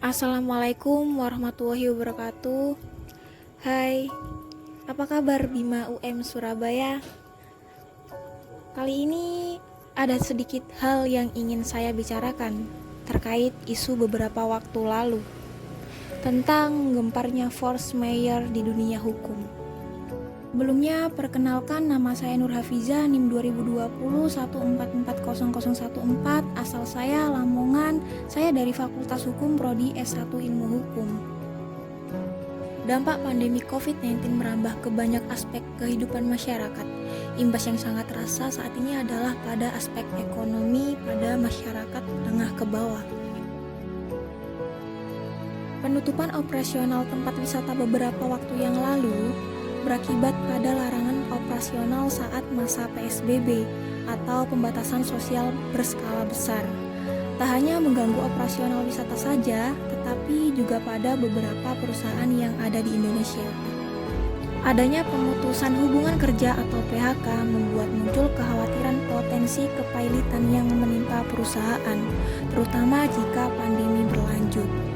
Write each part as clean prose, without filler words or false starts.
Assalamualaikum warahmatullahi wabarakatuh. Hai, apa kabar Bima UM Surabaya? Kali ini ada sedikit hal yang ingin saya bicarakan terkait isu beberapa waktu lalu tentang gemparnya force majeure di dunia hukum. Sebelumnya, perkenalkan nama saya Nur Hafiza, NIM 2020 1440014, asal saya Lamongan, saya dari Fakultas Hukum Prodi S1 Ilmu Hukum. Dampak pandemi COVID-19 merambah ke banyak aspek kehidupan masyarakat. Imbas yang sangat terasa saat ini adalah pada aspek ekonomi pada masyarakat menengah ke bawah. Penutupan operasional tempat wisata beberapa waktu yang lalu berakibat pada larangan operasional saat masa PSBB atau pembatasan sosial berskala besar. Tak hanya mengganggu operasional wisata saja, tetapi juga pada beberapa perusahaan yang ada di Indonesia. Adanya pemutusan hubungan kerja atau PHK membuat muncul kekhawatiran potensi kepailitan yang menimpa perusahaan, terutama jika pandemi berlanjut.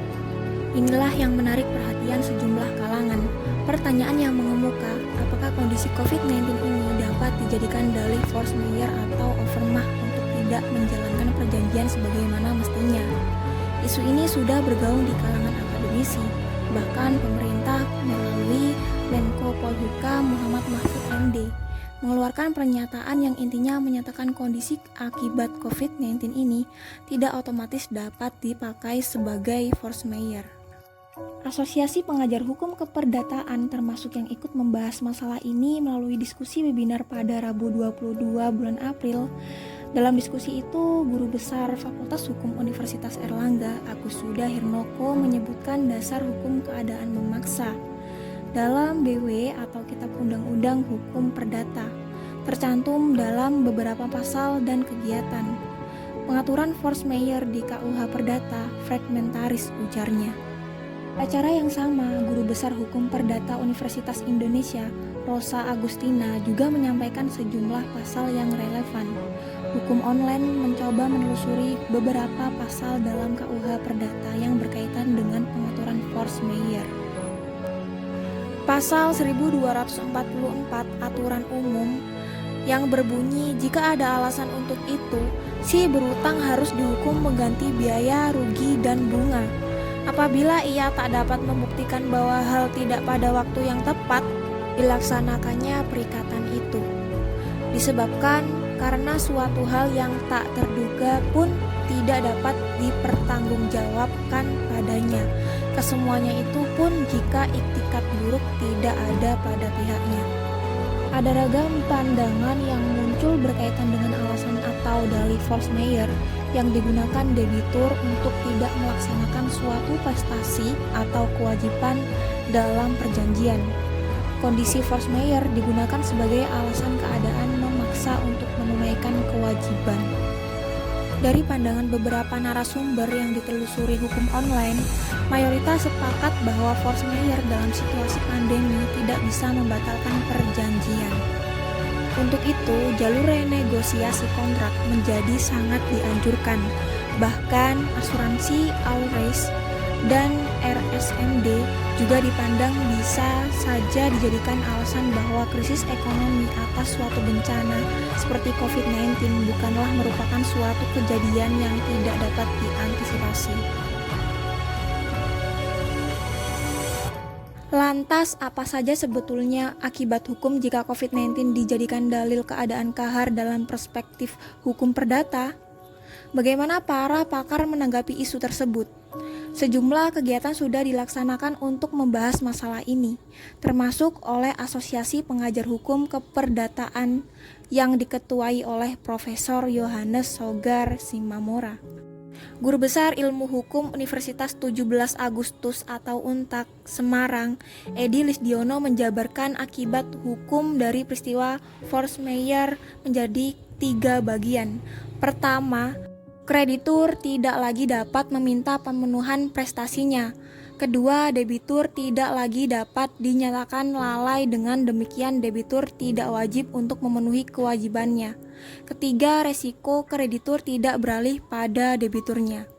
Inilah yang menarik perhatian sejumlah kalangan. Pertanyaan yang mengemuka, apakah kondisi COVID-19 ini dapat dijadikan dalih force majeure atau overmah untuk tidak menjalankan perjanjian sebagaimana mestinya? Isu ini sudah bergaung di kalangan akademisi, bahkan pemerintah melalui Menko Polhukam Muhammad Mahfud MD mengeluarkan pernyataan yang intinya menyatakan kondisi akibat COVID-19 ini tidak otomatis dapat dipakai sebagai force majeure. Asosiasi Pengajar Hukum Keperdataan termasuk yang ikut membahas masalah ini melalui diskusi webinar pada Rabu 22 bulan April. Dalam diskusi itu, Guru Besar Fakultas Hukum Universitas Airlangga, Agus Suda Hirnoko menyebutkan dasar hukum keadaan memaksa dalam BW atau Kitab Undang-Undang Hukum Perdata, tercantum dalam beberapa pasal dan kegiatan. Pengaturan force majeure di KUH Perdata fragmentaris, ujarnya. Acara yang sama, Guru Besar Hukum Perdata Universitas Indonesia, Rosa Agustina, juga menyampaikan sejumlah pasal yang relevan. Hukum online mencoba menelusuri beberapa pasal dalam KUH Perdata yang berkaitan dengan pengaturan force majeure. Pasal 1244 Aturan Umum yang berbunyi jika ada alasan untuk itu, si berutang harus dihukum mengganti biaya, rugi, dan bunga. Apabila ia tak dapat membuktikan bahwa hal tidak pada waktu yang tepat dilaksanakannya perikatan itu, disebabkan karena suatu hal yang tak terduga pun tidak dapat dipertanggungjawabkan padanya. Kesemuanya itu pun jika iktikat buruk tidak ada pada pihaknya. Ada ragam pandangan yang muncul berkaitan dengan alasan atau dalih force majeure yang digunakan debitur untuk tidak melaksanakan suatu prestasi atau kewajiban dalam perjanjian. Kondisi force majeure digunakan sebagai alasan keadaan memaksa untuk menunaikan kewajiban. Dari pandangan beberapa narasumber yang ditelusuri hukum online, mayoritas sepakat bahwa force majeure dalam situasi pandemi tidak bisa membatalkan perjanjian. Untuk itu, jalur renegosiasi kontrak menjadi sangat dianjurkan. Bahkan, asuransi Always dan RSMD juga dipandang bisa saja dijadikan alasan bahwa krisis ekonomi atas suatu bencana seperti COVID-19 bukanlah merupakan suatu kejadian yang tidak dapat diantisipasi. Lantas, apa saja sebetulnya akibat hukum jika COVID-19 dijadikan dalil keadaan kahar dalam perspektif hukum perdata? Bagaimana para pakar menanggapi isu tersebut? Sejumlah kegiatan sudah dilaksanakan untuk membahas masalah ini, termasuk oleh Asosiasi Pengajar Hukum Keperdataan yang diketuai oleh Profesor Yohanes Sogar Simamora. Guru Besar Ilmu Hukum Universitas 17 Agustus atau UNTAK Semarang, Edi Lisdiono menjabarkan akibat hukum dari peristiwa force majeure menjadi 3 bagian. Pertama, kreditur tidak lagi dapat meminta pemenuhan prestasinya. Kedua, debitur tidak lagi dapat dinyatakan lalai, dengan demikian debitur tidak wajib untuk memenuhi kewajibannya. Ketiga, resiko kreditur tidak beralih pada debiturnya.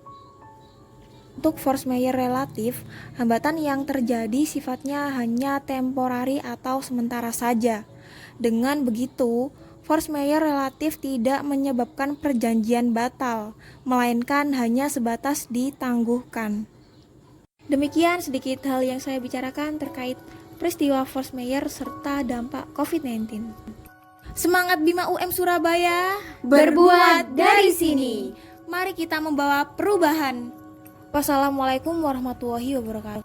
Untuk force majeure relatif, hambatan yang terjadi sifatnya hanya temporari atau sementara saja. Dengan begitu, force majeure relatif tidak menyebabkan perjanjian batal, melainkan hanya sebatas ditangguhkan. Demikian sedikit hal yang saya bicarakan terkait peristiwa force majeure serta dampak COVID-19. Semangat Bima UM Surabaya, Berbuat dari sini. Mari kita membawa perubahan. Wassalamualaikum warahmatullahi wabarakatuh.